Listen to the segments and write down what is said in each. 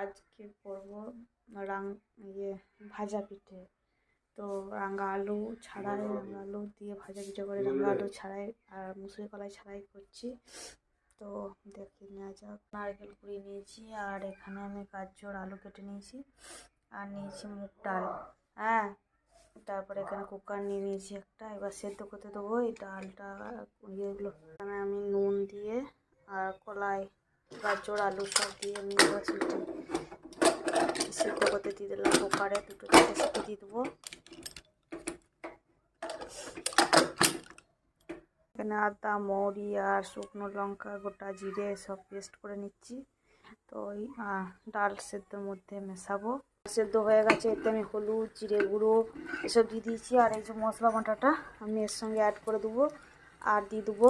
আজকে করব ভাজা পিঠে। তো রাঙা আলু ছাড়াই, রাঙা আলু দিয়ে ভাজা পিঠে করে রাঙা আলু ছাড়াই আর মুসুরি কলাই ছাড়াই করছি। তো দেখে নেওয়া যাক। নারকেল কুড়িয়ে নিয়েছি আর এখানে আমি গাজর আলু কেটে নিয়েছি আর নিয়েছি মুগ ডাল। হ্যাঁ, তারপরে এখানে কুকার নিয়ে নিয়েছি একটা, এবার সেদ্ধ করতে দেবো এই ডালটা। ইয়েগুলো এখানে আমি নুন দিয়ে আর কলাই গাজর আলু সব দিয়ে আমি এবার সেদ্ধ করতে দিয়ে দিলাম কুকারে। দুটো তিনটে সিটি দিয়ে দেবো। এখানে আদা মৌরি আর শুকনো লঙ্কা গোটা জিরে সব পেস্ট করে নিচ্ছি। তো ওই ডাল সেদ্ধর মধ্যে মেশাবো। সেদ্ধ হয়ে গেছে, এতে আমি হলুদ জিরে গুঁড়ো এসব দিয়ে দিয়েছি আর এই যে মশলা বাটাটা আমি এর সঙ্গে অ্যাড করে দেবো আর দিয়ে দেবো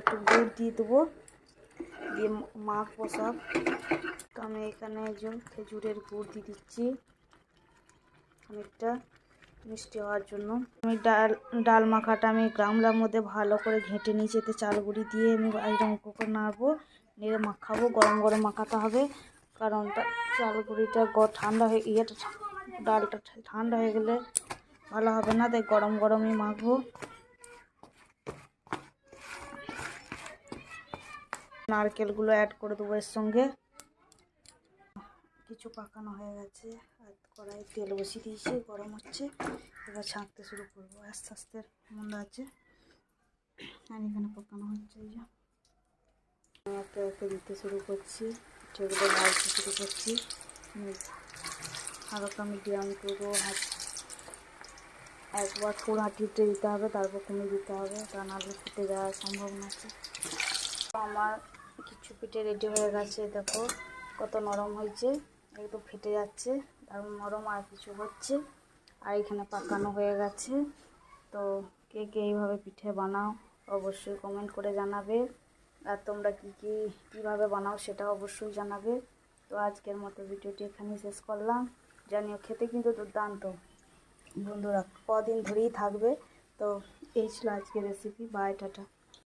একটু গুড় দিয়ে দেবো, দিয়ে মাখবো সব। তো আমি এখানে যে খেজুরের গুড় দিয়ে দিচ্ছি অনেকটা মিষ্টি হওয়ার জন্য। আমি ডাল মাখাটা আমি গামলার মধ্যে ভালো করে ঘেঁটে নিয়েছি, এতে চাল গুঁড়ি দিয়ে আমি একদম করে নাড়বো, নেড়ে মাখাবো। গরম গরম মাখাতে হবে, কারণ চাল গুঁড়িটা ঠান্ডা হয়ে ডালটা ঠান্ডা হয়ে গেলে ভালো হবে না, তাই গরম গরমই মাখবো। নারকেলগুলো অ্যাড করে দেবো এর সঙ্গে। কিছু পাকানো হয়ে গেছে আর কড়াই তেল বসিয়ে দিয়েছি, গরম হচ্ছে। এবার ছাঁকতে শুরু করবো আস্তে আস্তে, মন্দ আছে। আর এখানে পাকানো হচ্ছে, এই যে একটা একটা দিতে শুরু করছি, পিঠেগুলো ভাজতে শুরু করছি। হালকা মিডিয়াম করবো, একবার ফুল হাঁটিতে দিতে হবে, তারপর কমিয়ে দিতে হবে, তা নাহলে ফুটে যাওয়ার সম্ভাবনা আছে। আমার কিছু পিঠে রেডি হয়ে গেছে, দেখো কত নরম হয়েছে, একদম ফেটে যাচ্ছে। আর নরম আর কিছু হচ্ছে, আর এখানে পাকানো হয়ে গেছে। তো কে কে এইভাবে পিঠে বানাও অবশ্যই কমেন্ট করে জানাবে, আর তোমরা কীভাবে বানাও সেটা অবশ্যই জানাবে। তো আজকের মতো ভিডিওটি এখানেই শেষ করলাম। জানিও খেতে কিন্তু দুর্দান্ত বন্ধুরা, কদিন ধরেই থাকবে। তো এই ছিল আজকের রেসিপি। By, tata.